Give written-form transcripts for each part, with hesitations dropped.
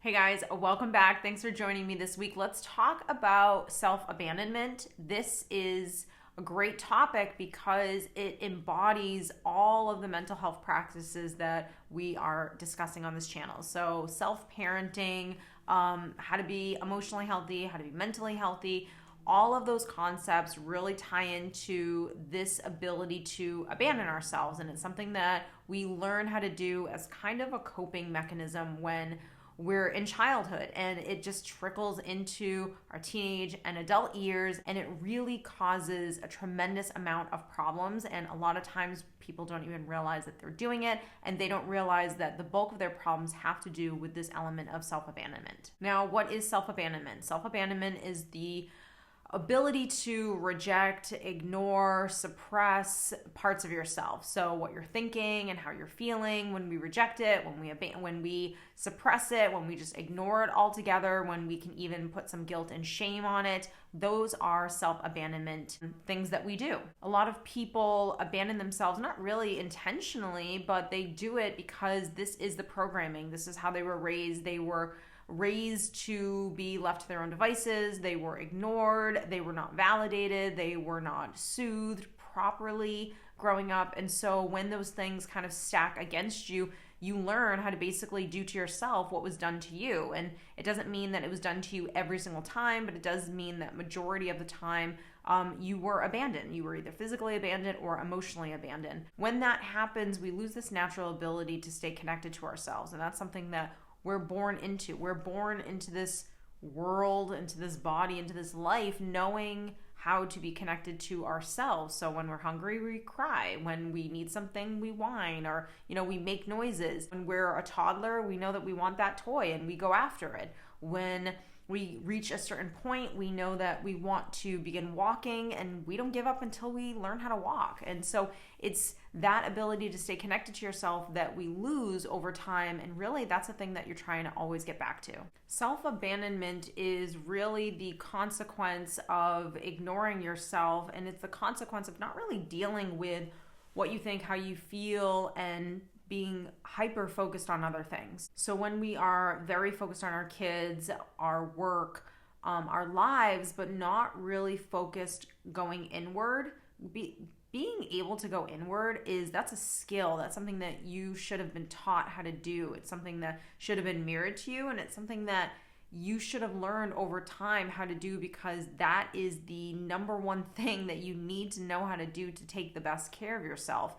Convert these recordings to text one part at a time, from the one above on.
Hey guys, welcome back. Thanks for joining me this week. Let's talk about self-abandonment. This is a great topic because it embodies all of the mental health practices that we are discussing on this channel. So self-parenting, how to be emotionally healthy, how to be mentally healthy, all of those concepts really tie into this ability to abandon ourselves. And it's something that we learn how to do as kind of a coping mechanism when we're in childhood, and it just trickles into our teenage and adult years, and it really causes a tremendous amount of problems. And a lot of times people don't even realize that they're doing it, and they don't realize that the bulk of their problems have to do with this element of self-abandonment. Now, what is self-abandonment? Self-abandonment is the ability to reject, ignore, suppress parts of yourself. So what you're thinking and how you're feeling when we reject it, when we suppress it, when we just ignore it altogether, when we can even put some guilt and shame on it, those are self-abandonment things that we do. A lot of people abandon themselves, not really intentionally, but they do it because this is the programming. This is how they were raised. They were raised to be left to their own devices. They were ignored. They were not validated. They were not soothed properly growing up. And so when those things kind of stack against you, you learn how to basically do to yourself what was done to you. And it doesn't mean that it was done to you every single time, but it does mean that majority of the time you were abandoned. You were either physically abandoned or emotionally abandoned. When that happens, we lose this natural ability to stay connected to ourselves. And that's something that we're born into. We're born into this world, into this body, into this life, knowing how to be connected to ourselves. So when we're hungry, we cry. When we need something, we whine, or, we make noises. When we're a toddler, we know that we want that toy and we go after it. When we reach a certain point, we know that we want to begin walking, and we don't give up until we learn how to walk. And so it's that ability to stay connected to yourself that we lose over time, and really that's the thing that you're trying to always get back to. Self-abandonment is really the consequence of ignoring yourself, and it's the consequence of not really dealing with what you think, how you feel, and being hyper focused on other things. So when we are very focused on our kids, our work, our lives, but not really focused going inward, being able to go inward that's a skill. That's something that you should have been taught how to do. It's something that should have been mirrored to you, and it's something that you should have learned over time how to do, because that is the number one thing that you need to know how to do to take the best care of yourself.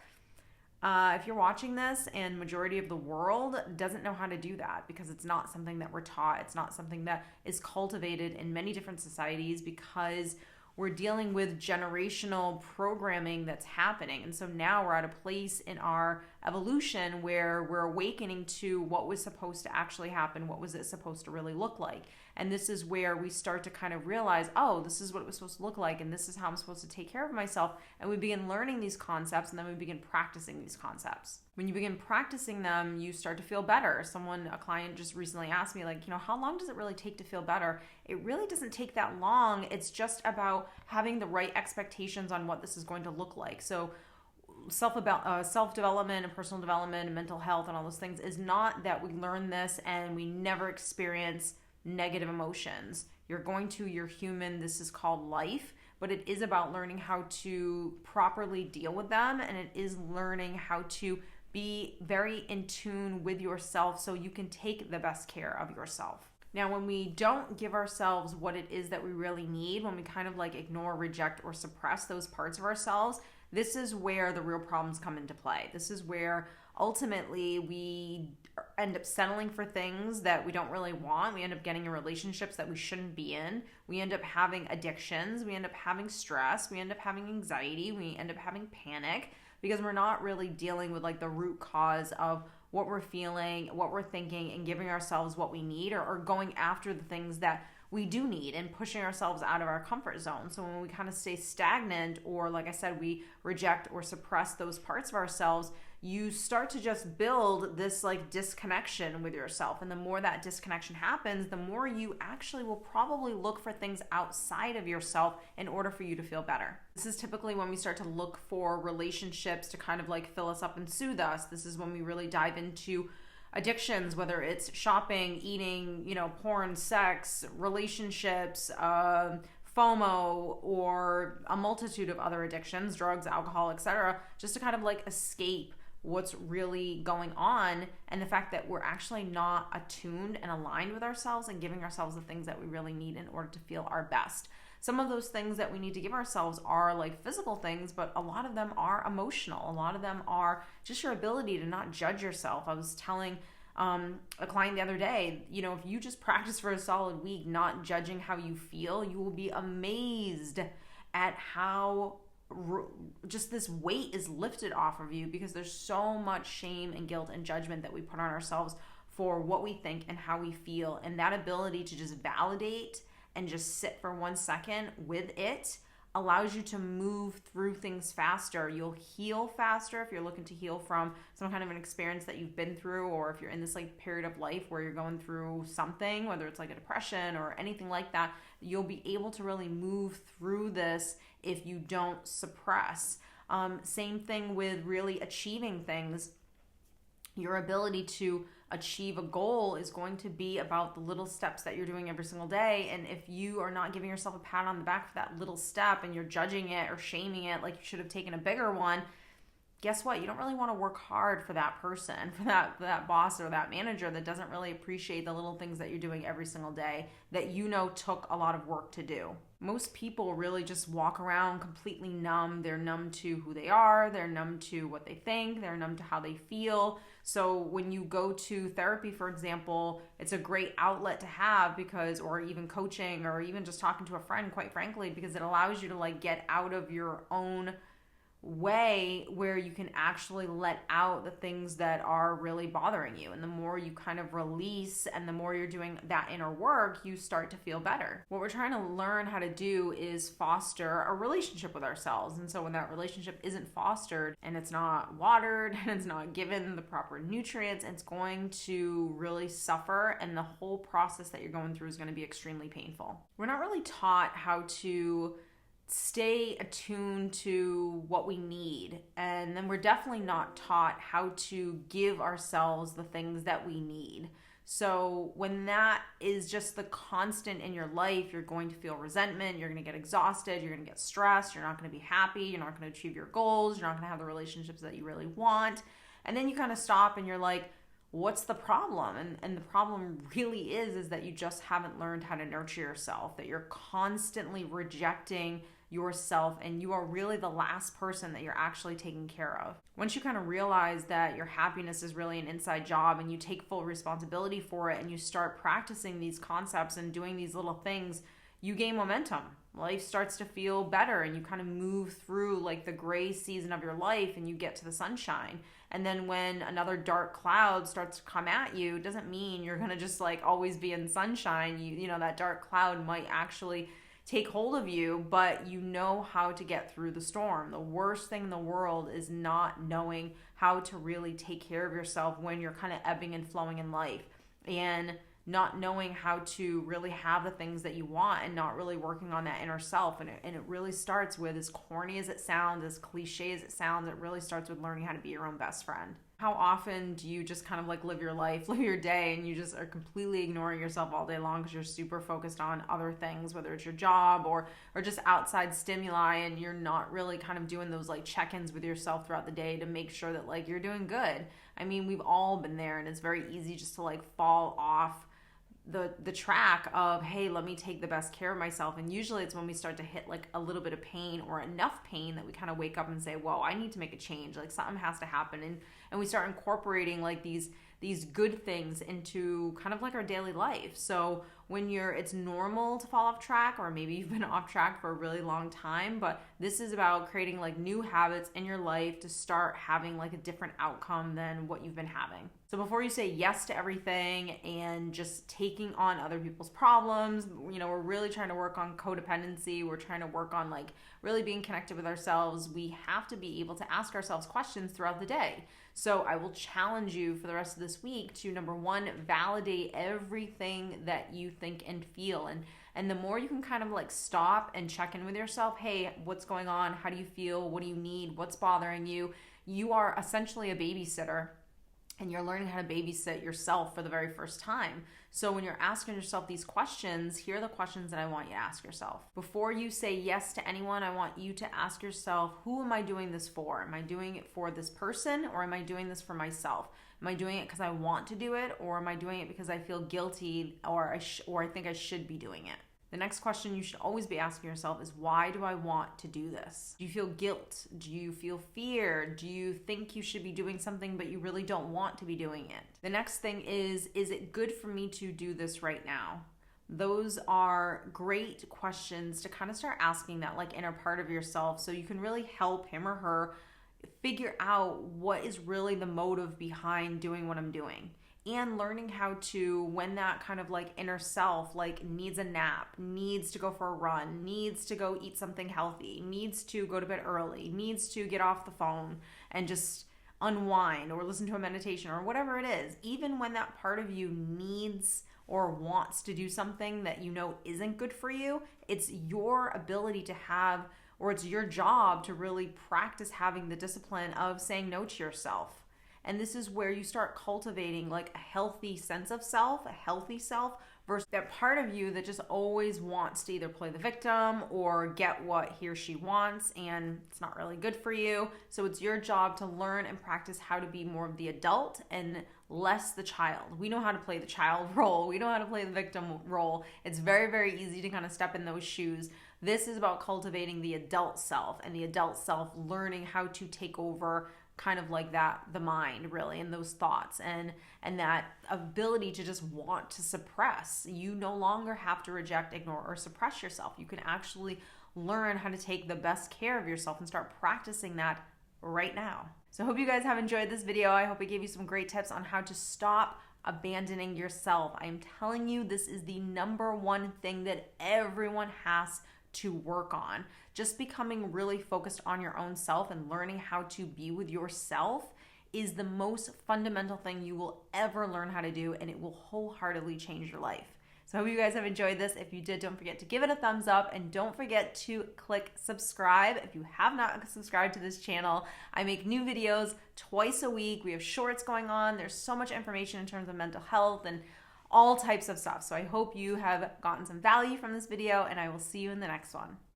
If you're watching this and majority of the world doesn't know how to do that, because it's not something that we're taught, it's not something that is cultivated in many different societies, because we're dealing with generational programming that's happening. And so now we're at a place in our evolution where we're awakening to what was supposed to actually happen, what was it supposed to really look like. And this is where we start to kind of realize, oh, this is what it was supposed to look like, and this is how I'm supposed to take care of myself. And we begin learning these concepts, and then we begin practicing these concepts. When you begin practicing them, you start to feel better. A client just recently asked me, how long does it really take to feel better? It really doesn't take that long. It's just about having the right expectations on what this is going to look like. So self-development and personal development and mental health and all those things is not that we learn this and we never experience negative emotions. You're human. This is called life, but it is about learning how to properly deal with them, and it is learning how to be very in tune with yourself so you can take the best care of yourself. Now, when we don't give ourselves what it is that we really need, when we kind of ignore, reject, or suppress those parts of ourselves, this is where the real problems come into play. This is where ultimately we end up settling for things that we don't really want. We end up getting in relationships that we shouldn't be in. We end up having addictions. We end up having stress. We end up having anxiety. We end up having panic, because we're not really dealing with the root cause of what we're feeling, what we're thinking, and giving ourselves what we need, or going after the things that we do need and pushing ourselves out of our comfort zone. So when we kind of stay stagnant, or like I said, we reject or suppress those parts of ourselves, you start to just build this disconnection with yourself. And the more that disconnection happens, the more you actually will probably look for things outside of yourself in order for you to feel better. This is typically when we start to look for relationships to kind of fill us up and soothe us. This is when we really dive into addictions, whether it's shopping, eating, porn, sex, relationships, FOMO, or a multitude of other addictions, drugs, alcohol, etc., just to kind of like escape what's really going on, and the fact that we're actually not attuned and aligned with ourselves and giving ourselves the things that we really need in order to feel our best. Some of those things that we need to give ourselves are like physical things, but a lot of them are emotional. A lot of them are just your ability to not judge yourself. I was telling a client the other day, if you just practice for a solid week, not judging how you feel, you will be amazed at how just this weight is lifted off of you, because there's so much shame and guilt and judgment that we put on ourselves for what we think and how we feel. And that ability to just validate and just sit for 1 second with it allows you to move through things faster. You'll heal faster if you're looking to heal from some kind of an experience that you've been through, or if you're in this like period of life where you're going through something, whether it's like a depression or anything like that. You'll be able to really move through this if you don't suppress. Same thing with really achieving things. Your ability to achieve a goal is going to be about the little steps that you're doing every single day. And if you are not giving yourself a pat on the back for that little step, and you're judging it or shaming it like you should have taken a bigger one, guess what? You don't really want to work hard for that person, for that boss or that manager that doesn't really appreciate the little things that you're doing every single day that took a lot of work to do. Most people really just walk around completely numb. They're numb to who they are. They're numb to what they think. They're numb to how they feel. So when you go to therapy, for example, it's a great outlet to have, or even coaching, or even just talking to a friend, quite frankly, because it allows you to like get out of your own way where you can actually let out the things that are really bothering you. And the more you kind of release and the more you're doing that inner work, you start to feel better. What we're trying to learn how to do is foster a relationship with ourselves. And so when that relationship isn't fostered and it's not watered and it's not given the proper nutrients, it's going to really suffer, and the whole process that you're going through is going to be extremely painful. We're not really taught how to stay attuned to what we need, and then we're definitely not taught how to give ourselves the things that we need. So when that is just the constant in your life, you're going to feel resentment, you're going to get exhausted, you're going to get stressed, you're not going to be happy, you're not going to achieve your goals, you're not going to have the relationships that you really want. And then you kind of stop and you're like, what's the problem? And the problem really is that you just haven't learned how to nurture yourself, that you're constantly rejecting yourself, and you are really the last person that you're actually taking care of. Once you kind of realize that your happiness is really an inside job, and you take full responsibility for it, and you start practicing these concepts and doing these little things, you gain momentum. Life starts to feel better, and you kind of move through like the gray season of your life, and you get to the sunshine. And then when another dark cloud starts to come at you, it doesn't mean you're going to just like always be in sunshine. You know, that dark cloud might actually take hold of you, but you know how to get through the storm. The worst thing in the world is not knowing how to really take care of yourself when you're kind of ebbing and flowing in life, and not knowing how to really have the things that you want, and not really working on that inner self. And it really starts with, as corny as it sounds, as cliche as it sounds, it really starts with learning how to be your own best friend. How often do you just kind of like live your life, live your day, and you just are completely ignoring yourself all day long because you're super focused on other things, whether it's your job or just outside stimuli, and you're not really kind of doing those like check-ins with yourself throughout the day to make sure that like you're doing good. I mean, we've all been there, and it's very easy just to like fall off the track of, hey, let me take the best care of myself. And usually it's when we start to hit like a little bit of pain, or enough pain, that we kind of wake up and say, whoa, I need to make a change. Like something has to happen. And we start incorporating like these good things into kind of like our daily life. So when it's normal to fall off track, or maybe you've been off track for a really long time, but this is about creating like new habits in your life to start having like a different outcome than what you've been having. So before you say yes to everything and just taking on other people's problems, we're really trying to work on codependency. We're trying to work on like really being connected with ourselves. We have to be able to ask ourselves questions throughout the day. So I will challenge you for the rest of this week to, number one, validate everything that you think and feel. And the more you can kind of like stop and check in with yourself, hey, what's going on? How do you feel? What do you need? What's bothering you? You are essentially a babysitter. and you're learning how to babysit yourself for the very first time. So when you're asking yourself these questions, here are the questions that I want you to ask yourself. Before you say yes to anyone, I want you to ask yourself, who am I doing this for? Am I doing it for this person, or am I doing this for myself? Am I doing it because I want to do it, or am I doing it because I feel guilty, or I think I should be doing it? The next question you should always be asking yourself is, why do I want to do this? Do you feel guilt? Do you feel fear? Do you think you should be doing something but you really don't want to be doing it? The next thing is it good for me to do this right now? Those are great questions to kind of start asking that like inner part of yourself, so you can really help him or her figure out what is really the motive behind doing what I'm doing. And learning how to, when that kind of like inner self like needs a nap, needs to go for a run, needs to go eat something healthy, needs to go to bed early, needs to get off the phone and just unwind or listen to a meditation or whatever it is, even when that part of you needs or wants to do something that you know isn't good for you, it's your ability to have, or it's your job to really practice having the discipline of saying no to yourself. And this is where you start cultivating like a healthy sense of self, a healthy self, versus that part of you that just always wants to either play the victim or get what he or she wants, and it's not really good for you. So it's your job to learn and practice how to be more of the adult and less the child. We know how to play the child role. We know how to play the victim role. It's very, very easy to kind of step in those shoes. This is about cultivating the adult self, and the adult self learning how to take over kind of like that, the mind really, and those thoughts and that ability to just want to suppress. You no longer have to reject, ignore, or suppress yourself. You can actually learn how to take the best care of yourself and start practicing that right now. So I hope you guys have enjoyed this video. I hope it gave you some great tips on how to stop abandoning yourself. I am telling you, this is the number one thing that everyone has to work on. Just becoming really focused on your own self and learning how to be with yourself is the most fundamental thing you will ever learn how to do, and it will wholeheartedly change your life. So I hope you guys have enjoyed this. If you did, don't forget to give it a thumbs up, and don't forget to click subscribe if you have not subscribed to this channel. I make new videos twice a week. We have shorts going on. There's so much information in terms of mental health and all types of stuff. So I hope you have gotten some value from this video, and I will see you in the next one.